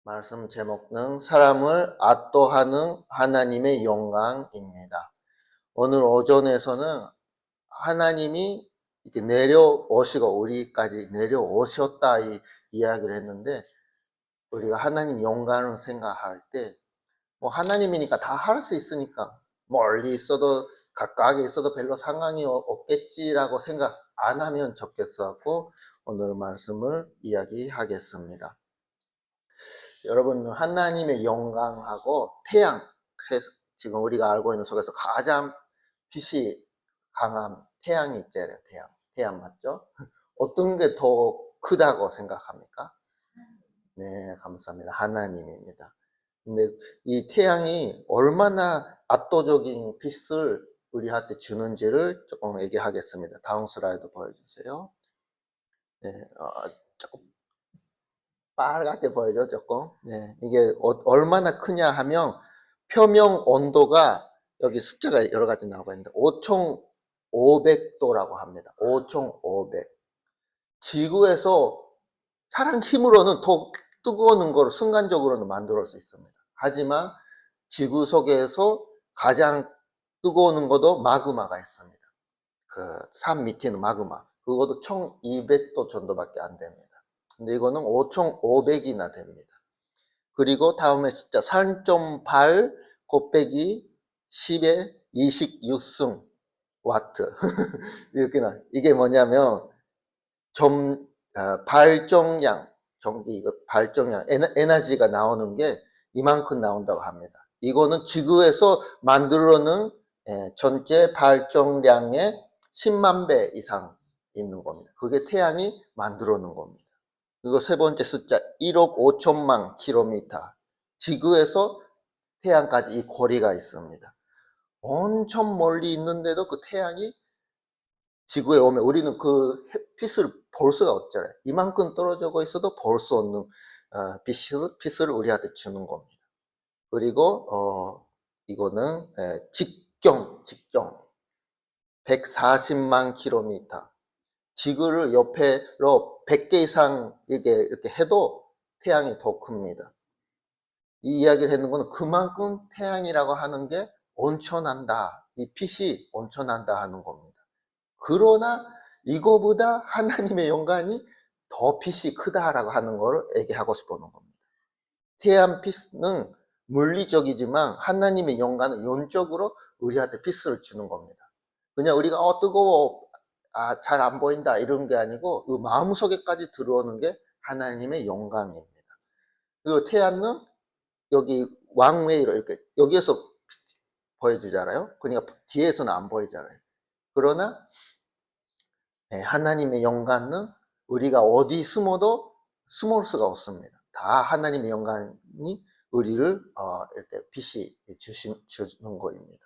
말씀 제목은 사람을 압도하는 하나님의 영광입니다. 오늘 오전에서는 하나님이 이렇게 내려오시고 우리까지 내려오셨다 이야기를 했는데, 우리가 하나님 영광을 생각할 때 뭐 하나님이니까 다 할 수 있으니까 멀리 있어도 가까이 있어도 별로 상관이 없겠지라고 생각 안 하면 좋겠어갖고 오늘 말씀을 이야기하겠습니다. 여러분, 하나님의 영광하고 태양, 지금 우리가 알고 있는 속에서 가장 빛이 강한 태양이 있잖아요. 태양 맞죠? 어떤 게 더 크다고 생각합니까? 네, 감사합니다. 하나님입니다. 근데 이 태양이 얼마나 압도적인 빛을 우리한테 주는지를 조금 얘기하겠습니다. 다음 슬라이드 보여주세요. 네, 조금 빨갛게 보이죠, 조금. 네, 이게 얼마나 크냐 하면 표면 온도가 여기 숫자가 여러 가지 나오고 있는데 5,500도라고 합니다. 5,500. 지구에서 사람 힘으로는 더 뜨거운 거를 순간적으로는 만들 수 있습니다. 하지만 지구 속에서 가장 뜨거운 것도 마그마가 있습니다. 그 산 밑에는 마그마. 그것도 1,200도 정도밖에 안 됩니다. 근데 이거는 5,500이나 됩니다. 그리고 다음에 숫자 3.8 곱빼기 10의 26승 와트. 이렇게 나. 이게 뭐냐면 발정량, 이거 발정량, 에너지가 나오는 게 이만큼 나온다고 합니다. 이거는 지구에서 만들어놓은 전체 발정량의 10만 배 이상 있는 겁니다. 그게 태양이 만들어 놓은 겁니다. 그리고 세 번째 숫자 1억 5천만 킬로미터. 지구에서 태양까지 이 거리가 있습니다. 엄청 멀리 있는데도 그 태양이 지구에 오면 우리는 그 빛을 볼 수가 없잖아요. 이만큼 떨어져 있어도 볼 수 없는 빛을 우리한테 주는 겁니다. 그리고 이거는 직경 140만 킬로미터. 지구를 옆에로 100개 이상 이렇게 해도 태양이 더 큽니다. 이 이야기를 했는 거는 그만큼 태양이라고 하는 게 온천한다. 이 빛이 온천한다 하는 겁니다. 그러나 이거보다 하나님의 영광이 더 빛이 크다라고 하는 것을 얘기하고 싶어하는 겁니다. 태양 빛은 물리적이지만 하나님의 영광은 영적으로 우리한테 빛을 주는 겁니다. 그냥 우리가 뜨거워, 잘 안 보인다 이런 게 아니고 그 마음속에까지 들어오는 게 하나님의 영광입니다. 그리고 태양은 여기 왕웨이로 이렇게 여기에서 보여주잖아요. 그러니까 뒤에서는 안 보이잖아요. 그러나 하나님의 영광은 우리가 어디 숨어도 숨을 수가 없습니다. 다 하나님의 영광이 우리를 이렇게 빛이 주는 거입니다.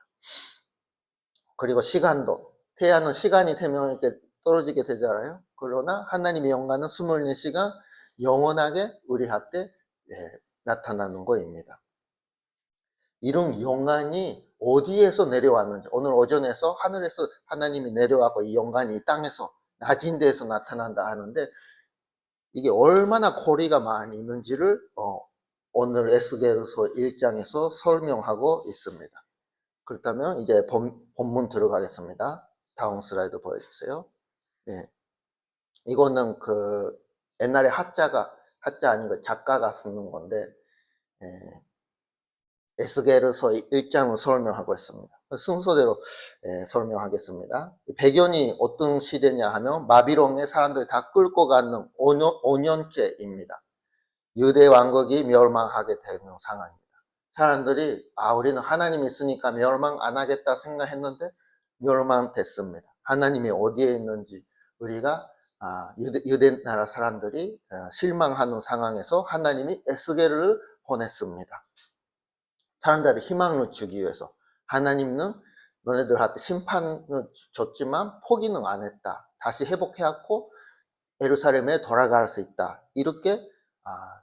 그리고 시간도 태양은 시간이 되면 이렇게 떨어지게 되잖아요. 그러나 하나님의 영광은 24시간 영원하게 우리한테 나타나는 거입니다. 이런 영광이 어디에서 내려왔는지, 오늘 오전에서 하늘에서 하나님이 내려왔고 이 영광이 이 땅에서 낮은 데에서 나타난다 하는데, 이게 얼마나 거리가 많이 있는지를 오늘 에스겔서 1장에서 설명하고 있습니다. 그렇다면 이제 본문 들어가겠습니다. 다음 슬라이드 보여주세요. 네. 이거는 그 옛날에 하자 아닌 거 작가가 쓰는 건데, 에스겔서 1장을 설명하고 있습니다. 순서대로 설명하겠습니다. 배경이 어떤 시대냐 하면 바빌론의 사람들이 다 끌고 가는 5년째입니다. 유대 왕국이 멸망하게 되는 상황입니다. 사람들이 우리는 하나님이 있으니까 멸망 안 하겠다 생각했는데 멸망됐습니다. 하나님이 어디에 있는지 우리가 유대 나라 사람들이 실망하는 상황에서 하나님이 에스겔을 보냈습니다. 사람들한테 희망을 주기 위해서. 하나님은 너네들한테 심판을 줬지만 포기는 안 했다. 다시 회복해갖고 예루살렘에 돌아갈 수 있다. 이렇게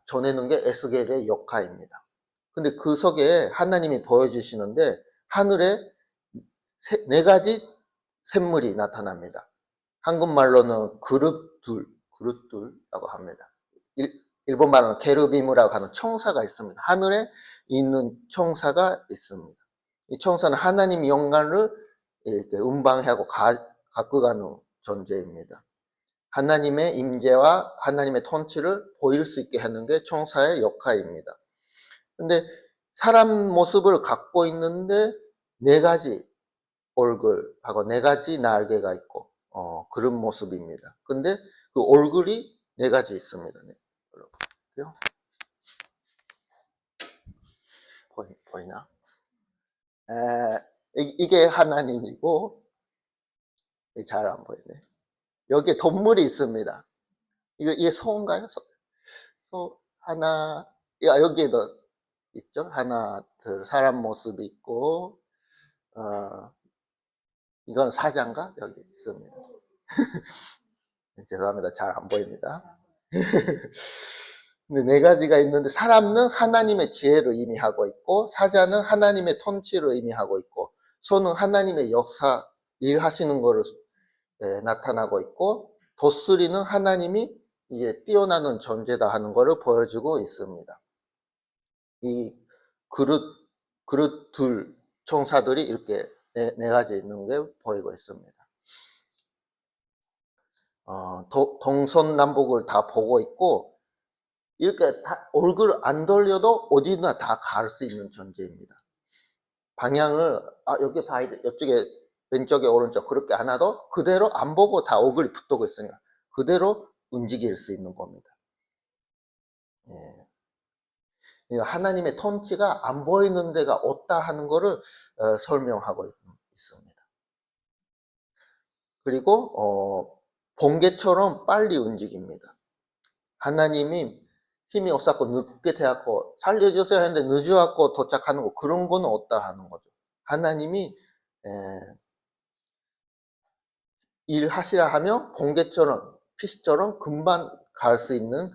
전해놓은 게 에스겔의 역할입니다. 근데 그 속에 하나님이 보여주시는데 하늘에 4가지 샘물이 나타납니다. 한국말로는 그룹들라고 합니다. 일본 말로는 게르비무라고 하는 청사가 있습니다. 하늘에 있는 청사가 있습니다. 이 청사는 하나님 영광을 이렇게 음방하고 갖고 가는 존재입니다. 하나님의 임재와 하나님의 통치를 보일 수 있게 하는 게 청사의 역할입니다. 근데 사람 모습을 갖고 있는데 네 가지 얼굴하고 네 가지 날개가 있고 그런 모습입니다. 근데 그 얼굴이 네 가지 있습니다. 네. 보이나? 이게 하나님이고 잘 안 보이네. 여기에 동물이 있습니다. 이게 소인가요? 하나, 여기에도 있죠? 하나, 둘, 사람 모습이 있고, 이건 사자인가? 여기 있습니다. 죄송합니다. 잘 안 보입니다. 근데 네 가지가 있는데, 사람은 하나님의 지혜를 의미하고 있고, 사자는 하나님의 통치를 의미하고 있고, 소는 하나님의 역사, 일하시는 것을 나타나고 있고, 독수리는 하나님이 이제 뛰어나는 존재다 하는 것을 보여주고 있습니다. 이 그릇 둘 청사들이 이렇게 네 가지 있는 게 보이고 있습니다. 동서남북을 다 보고 있고, 이렇게 다 얼굴을 안 돌려도 어디나 다 갈 수 있는 존재입니다. 방향을, 여기 봐야 돼. 이쪽에, 왼쪽에, 오른쪽, 그렇게 안 하도 그대로 안 보고 다 얼굴이 붙고 있으니까 그대로 움직일 수 있는 겁니다. 예. 하나님의 통치가 안 보이는 데가 없다 하는 것을 설명하고 있습니다. 그리고 번개처럼 빨리 움직입니다. 하나님이 힘이 없었고 늦게 되었고 살려주세요 했는데 늦어갖고 도착하는 거 그런 거는 없다 하는 거죠. 하나님이 일하시라 하면 번개처럼 피시처럼 금방 갈 수 있는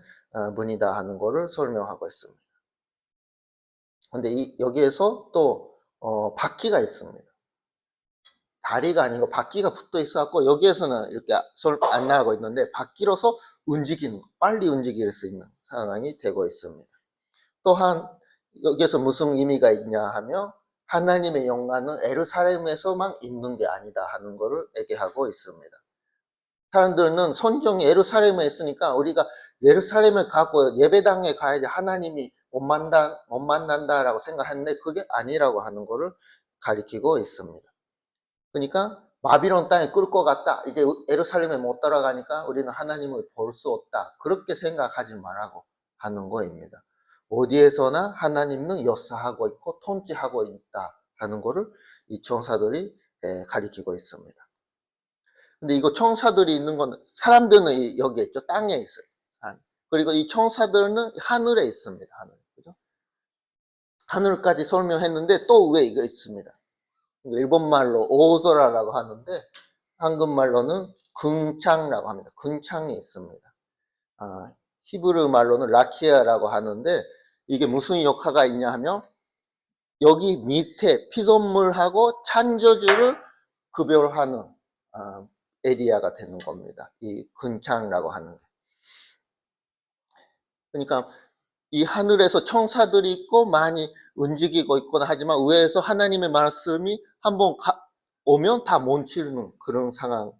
분이다 하는 것을 설명하고 있습니다. 근데 여기에서 또 바퀴가 있습니다. 다리가 아니고 바퀴가 붙어 있어갖고 여기에서는 이렇게 안 나가고 있는데 바퀴로서 움직이는, 빨리 움직일 수 있는 상황이 되고 있습니다. 또한 여기에서 무슨 의미가 있냐 하면 하나님의 영광은 예루살렘에서만 있는 게 아니다 하는 것을 얘기하고 있습니다. 사람들은 성경이 예루살렘에 있으니까 우리가 예루살렘을 가고 예배당에 가야지 하나님이 못 만난다라고 생각하는데 그게 아니라고 하는 것을 가리키고 있습니다. 그러니까 바빌론 땅에 끌 것 같다. 이제 예루살렘에 못 들어가니까 우리는 하나님을 볼 수 없다. 그렇게 생각하지 말라고 하는 거입니다. 어디에서나 하나님은 역사하고 있고 통치하고 있다 하는 것을 이 천사들이 가리키고 있습니다. 근데 이거 천사들이 있는 건 사람들은 여기에 있죠. 땅에 있어요. 그리고 이 천사들은 하늘에 있습니다. 하늘. 그죠? 하늘까지 설명했는데 또 위에 이거 있습니다. 일본말로 오조라라고 하는데 한국말로는 궁창이라고 합니다. 궁창이 있습니다. 히브리 말로는 라키아라고 하는데 이게 무슨 역할가 있냐 하면 여기 밑에 피조물하고 창조주를 구별하는 에리아가 되는 겁니다. 이 궁창이라고 하는 게. 그러니까 이 하늘에서 천사들이 있고 많이 움직이고 있거나 하지만 위에서 하나님의 말씀이 한번 오면 다 멈추는 그런 상황이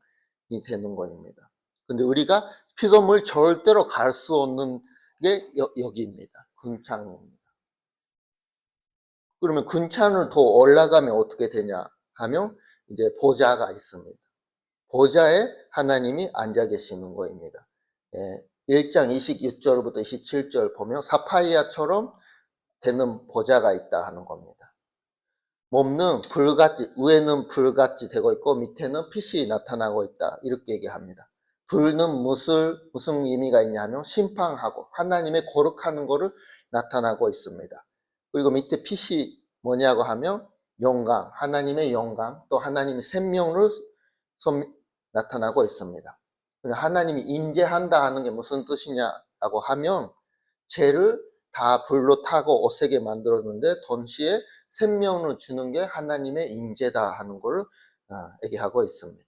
되는 것입니다. 근데 우리가 피조물 절대로 갈 수 없는 게 여기입니다. 궁창입니다. 그러면 궁창을 더 올라가면 어떻게 되냐 하면 이제 보좌가 있습니다. 보좌에 하나님이 앉아 계시는 것입니다. 1장 26절부터 27절 보면 사파이아처럼 되는 보좌가 있다 하는 겁니다. 몸은 불같이, 위에는 불같이 되고 있고 밑에는 빛이 나타나고 있다 이렇게 얘기합니다. 불은 무슨 의미가 있냐면 심판하고 하나님의 거룩하는 것을 나타나고 있습니다. 그리고 밑에 빛이 뭐냐고 하면 영광, 하나님의 영광, 또 하나님의 생명을 나타나고 있습니다. 하나님이 임재한다 하는 게 무슨 뜻이냐고 하면 죄를 다 불로 타고 어색게 만들었는데 동시에 생명을 주는 게 하나님의 임재다 하는 걸 얘기하고 있습니다.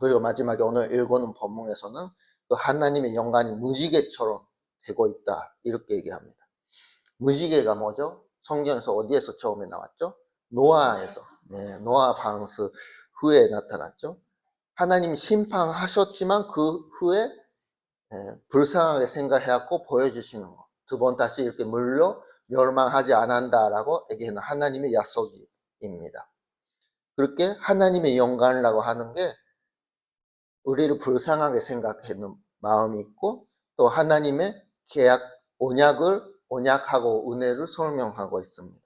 그리고 마지막에 오늘 읽어놓은 본문에서는 그 하나님의 영광이 무지개처럼 되고 있다. 이렇게 얘기합니다. 무지개가 뭐죠? 성경에서 어디에서 처음에 나왔죠? 노아에서. 네, 노아 방수 후에 나타났죠. 하나님이 심판하셨지만 그 후에 불쌍하게 생각해갖고 보여주시는 거. 두 번 다시 이렇게 물로 멸망하지 않는다라고 얘기하는 하나님의 약속입니다. 그렇게 하나님의 영광이라고 하는 게 우리를 불쌍하게 생각하는 마음이 있고 또 하나님의 계약, 언약하고 은혜를 설명하고 있습니다.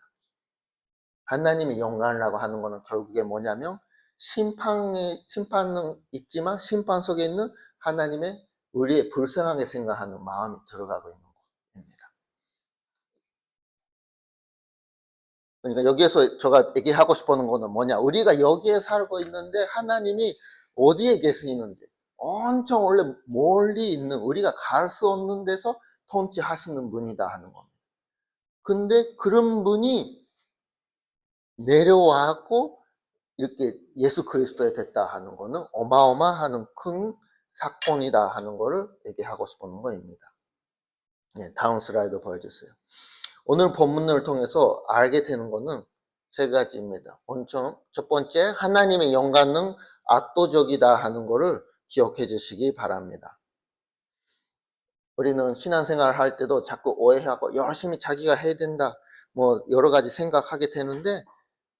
하나님의 영광이라고 하는 것은 결국에 뭐냐면 심판은 있지만 심판 속에 있는 하나님의 우리의 불쌍하게 생각하는 마음이 들어가고 있는 겁니다. 그러니까 여기에서 제가 얘기하고 싶은 거는 뭐냐, 우리가 여기에 살고 있는데 하나님이 어디에 계시는지 엄청 원래 멀리 있는 우리가 갈 수 없는 데서 통치하시는 분이다 하는 겁니다. 근데 그런 분이 내려와갖고 이렇게 예수 그리스도에 됐다 하는 거는 어마어마한 큰 사건이다 하는 거를 얘기하고 싶은 거입니다. 네, 다음 슬라이드 보여주세요. 오늘 본문을 통해서 알게 되는 거는 세 가지입니다. 먼저 첫 번째, 하나님의 영광은 압도적이다 하는 거를 기억해 주시기 바랍니다. 우리는 신앙생활 할 때도 자꾸 오해하고 열심히 자기가 해야 된다, 뭐 여러 가지 생각하게 되는데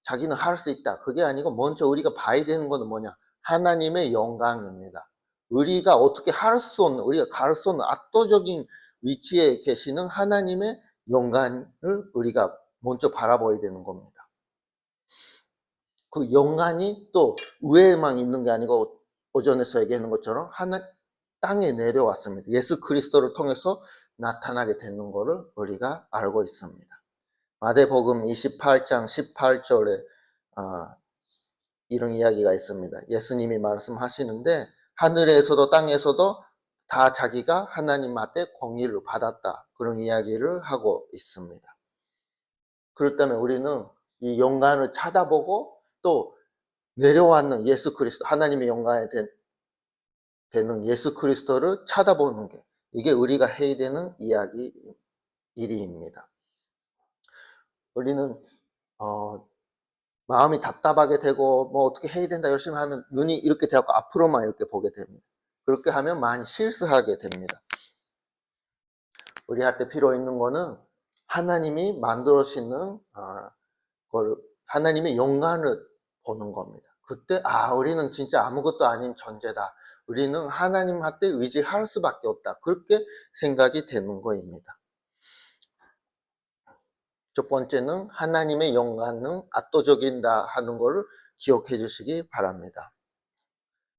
자기는 할 수 있다. 그게 아니고 먼저 우리가 봐야 되는 것은 뭐냐? 하나님의 영광입니다. 우리가 어떻게 할 수 없는, 우리가 갈 수 없는 압도적인 위치에 계시는 하나님의 영광을 우리가 먼저 바라봐야 되는 겁니다. 그 영광이 또 위에만 있는 게 아니고 오전에서 얘기하는 것처럼 땅에 내려왔습니다. 예수 그리스도를 통해서 나타나게 되는 것을 우리가 알고 있습니다. 마태복음 28장 18절에 이런 이야기가 있습니다. 예수님이 말씀하시는데 하늘에서도 땅에서도 다 자기가 하나님 앞에 공의를 받았다. 그런 이야기를 하고 있습니다. 그렇기 때문에 우리는 이 영광을 찾아보고 또 내려왔는 예수 그리스도, 하나님의 영광에 되는 예수 그리스도를 찾아보는 게 이게 우리가 해야 되는 일입니다. 우리는 마음이 답답하게 되고 뭐 어떻게 해야 된다 열심히 하면 눈이 이렇게 되고 앞으로만 이렇게 보게 됩니다. 그렇게 하면 많이 실수하게 됩니다. 우리한테 필요 있는 거는 하나님이 만들어주시는 하나님의 영광을 보는 겁니다. 그때 우리는 진짜 아무것도 아닌 존재다. 우리는 하나님한테 의지할 수밖에 없다. 그렇게 생각이 되는 거입니다. 첫 번째는 하나님의 영광은 압도적이다 하는 것을 기억해 주시기 바랍니다.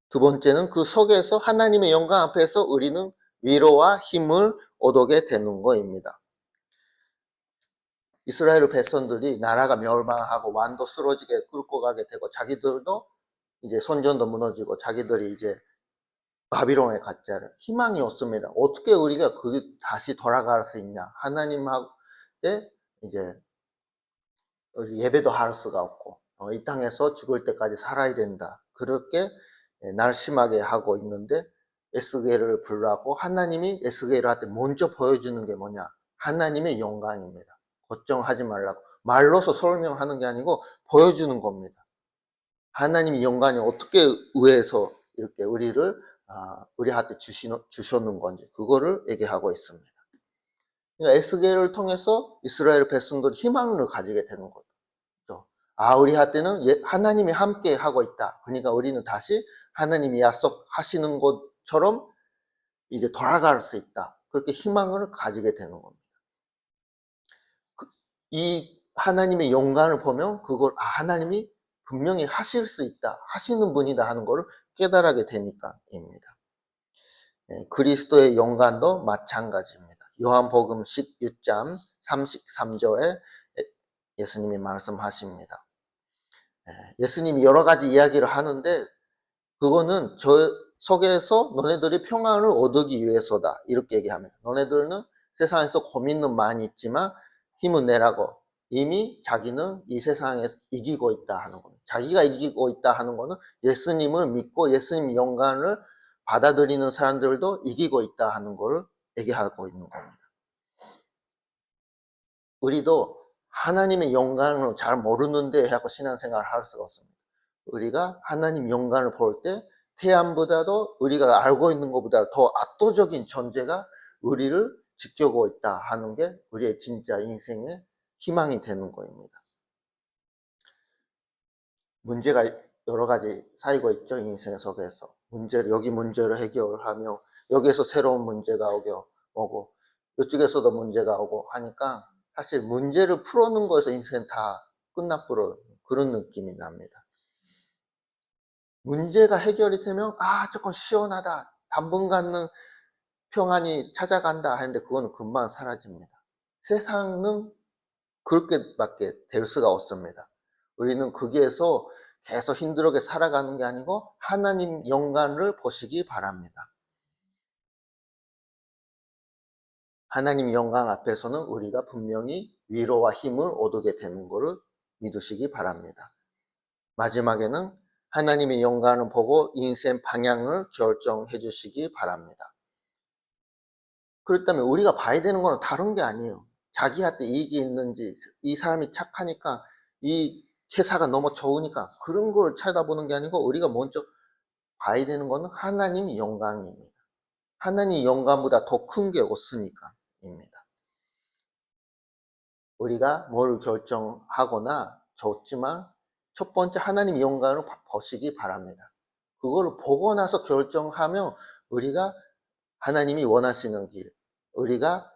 두 번째는 그 속에서 하나님의 영광 앞에서 우리는 위로와 힘을 얻게 되는 것입니다. 이스라엘 백성들이 나라가 멸망하고 왕도 쓰러지게 끌고 가게 되고 자기들도 이제 선전도 무너지고 자기들이 이제 바비론에 갔잖아요. 희망이 없습니다. 어떻게 우리가 다시 돌아갈 수 있냐? 하나님한테 이제 예배도 할 수가 없고 이 땅에서 죽을 때까지 살아야 된다. 그렇게 날심하게 하고 있는데 에스겔을 불러고 하나님이 에스겔한테 먼저 보여주는 게 뭐냐? 하나님의 영광입니다. 걱정하지 말라고 말로서 설명하는 게 아니고 보여주는 겁니다. 하나님의 영광이 어떻게 위에서 이렇게 우리한테 주셨는 건지 그거를 얘기하고 있습니다. 그러니까 에스겔을 통해서 이스라엘 백성들이 희망을 가지게 되는 거죠. 우리한테는 하나님이 함께 하고 있다. 그러니까 우리는 다시 하나님이 약속하시는 것처럼 이제 돌아갈 수 있다. 그렇게 희망을 가지게 되는 겁니다. 이 하나님의 영광을 보면 그걸 하나님이 분명히 하실 수 있다. 하시는 분이다 하는 것을 깨달게 되니까입니다. 그리스도의 영광도 마찬가지입니다. 요한복음 16장 33절에 예수님이 말씀하십니다. 예수님이 여러 가지 이야기를 하는데 그거는 저 속에서 너네들이 평안을 얻기 위해서다. 이렇게 얘기합니다. 너네들은 세상에서 고민은 많이 있지만 힘을 내라고 이미 자기는 이 세상에서 이기고 있다 하는 겁니다. 자기가 이기고 있다 하는 거는 예수님을 믿고 예수님 영광을 받아들이는 사람들도 이기고 있다 하는 것을 얘기하고 있는 겁니다. 우리도 하나님의 영광을 잘 모르는데 하고 신앙생활을 할 수가 없습니다. 우리가 하나님 영광을 볼 때 태양보다도 우리가 알고 있는 것보다 더 압도적인 존재가 우리를 지켜보고 있다 하는 게 우리의 진짜 인생의 희망이 되는 거입니다. 문제가 여러 가지 쌓이고 있죠. 인생 속에서 여기 문제를 해결하며 여기에서 새로운 문제가 오고 이쪽에서도 문제가 오고 하니까 사실 문제를 풀어놓은 거에서 인생 다 끝나버려 그런 느낌이 납니다. 문제가 해결이 되면 조금 시원하다, 당분간은 평안이 찾아간다 하는데 그거는 금방 사라집니다. 세상은 그렇게밖에 될 수가 없습니다. 우리는 거기에서 계속 힘들게 살아가는 게 아니고 하나님 영광을 보시기 바랍니다. 하나님 영광 앞에서는 우리가 분명히 위로와 힘을 얻게 되는 것을 믿으시기 바랍니다. 마지막에는 하나님의 영광을 보고 인생 방향을 결정해 주시기 바랍니다. 그렇다면 우리가 봐야 되는 건 다른 게 아니에요. 자기한테 이익이 있는지, 이 사람이 착하니까, 이 회사가 너무 좋으니까 그런 걸 찾아보는 게 아니고 우리가 먼저 봐야 되는 거는 하나님 영광입니다. 하나님 영광보다 더 큰 게 없으니까입니다. 우리가 뭘 결정하거나 좋지만 첫 번째 하나님 영광을 보시기 바랍니다. 그걸 보고 나서 결정하면 우리가 하나님이 원하시는 길, 우리가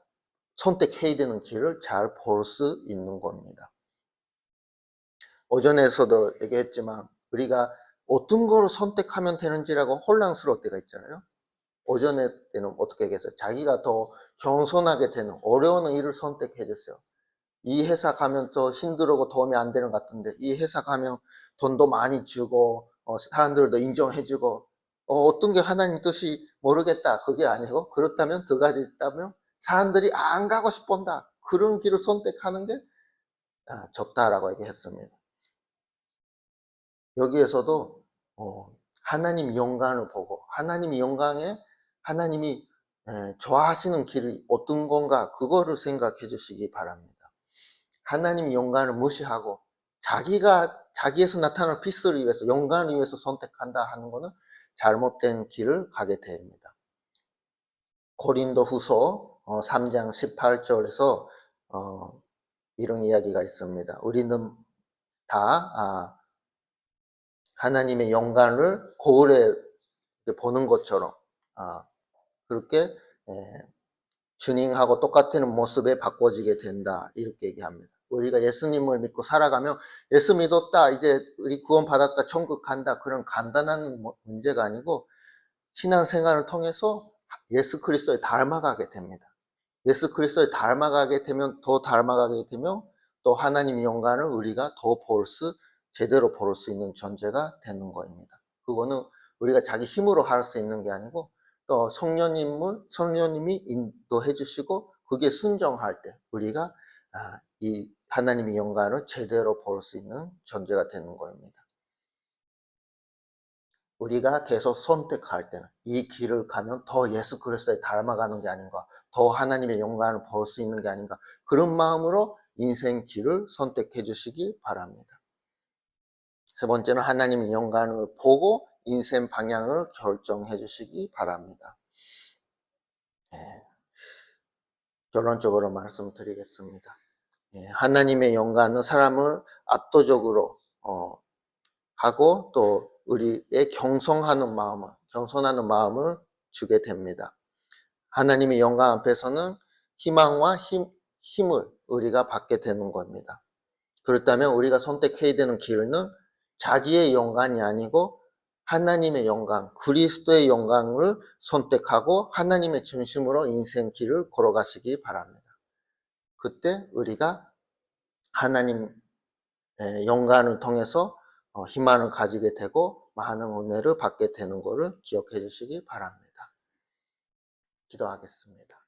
선택해야 되는 길을 잘 볼 수 있는 겁니다. 오전에서도 얘기했지만 우리가 어떤 걸 선택하면 되는지라고 혼란스러울 때가 있잖아요. 오전에 때는 어떻게 얘기했어요? 자기가 더 겸손하게 되는 어려운 일을 선택해 주세요. 이 회사 가면 더 힘들고 도움이 안 되는 것 같은데 이 회사 가면 돈도 많이 주고 사람들도 인정해주고 어떤 게 하나님 뜻이 모르겠다 그게 아니고 그렇다면 두 가지 있다면 사람들이 안 가고 싶은다 그런 길을 선택하는 게 좋다라고 얘기했습니다. 여기에서도 하나님 영광을 보고 하나님 영광에 하나님이 좋아하시는 길이 어떤 건가 그거를 생각해 주시기 바랍니다. 하나님 영광을 무시하고 자기에서 나타날 빛을 위해서 영광을 위해서 선택한다 하는 것은 잘못된 길을 가게 됩니다. 고린도 후서 3장 18절에서 이런 이야기가 있습니다. 우리는 다 하나님의 영광을 거울에 보는 것처럼 그렇게 주님하고 똑같은 모습에 바꿔지게 된다 이렇게 얘기합니다. 우리가 예수님을 믿고 살아가면 예수 믿었다 이제 우리 구원 받았다 천국 간다 그런 간단한 문제가 아니고 신앙생활을 통해서 예수 그리스도에 닮아가게 됩니다. 예수 그리스도에 닮아가게 되면 더 닮아가게 되면 또 하나님 영광을 우리가 더 제대로 볼 수 있는 존재가 되는 겁니다. 그거는 우리가 자기 힘으로 할 수 있는 게 아니고 또 성령님이 인도해 주시고 그게 순종할 때 우리가 이 하나님의 영광을 제대로 볼 수 있는 존재가 되는 겁니다. 우리가 계속 선택할 때는 이 길을 가면 더 예수 그리스도에 닮아가는 게 아닌가 더 하나님의 영광을 볼 수 있는 게 아닌가 그런 마음으로 인생 길을 선택해 주시기 바랍니다. 세 번째는 하나님의 영광을 보고 인생 방향을 결정해 주시기 바랍니다. 결론적으로 말씀드리겠습니다. 하나님의 영광은 사람을 압도적으로 하고 또 우리의 겸손하는 마음을 주게 됩니다. 하나님의 영광 앞에서는 희망과 힘을 우리가 받게 되는 겁니다. 그렇다면 우리가 선택해야 되는 길은 자기의 영광이 아니고 하나님의 영광, 그리스도의 영광을 선택하고 하나님의 중심으로 인생 길을 걸어가시기 바랍니다. 그때 우리가 하나님의 영광을 통해서 희망을 가지게 되고 많은 은혜를 받게 되는 것을 기억해 주시기 바랍니다. 기도하겠습니다.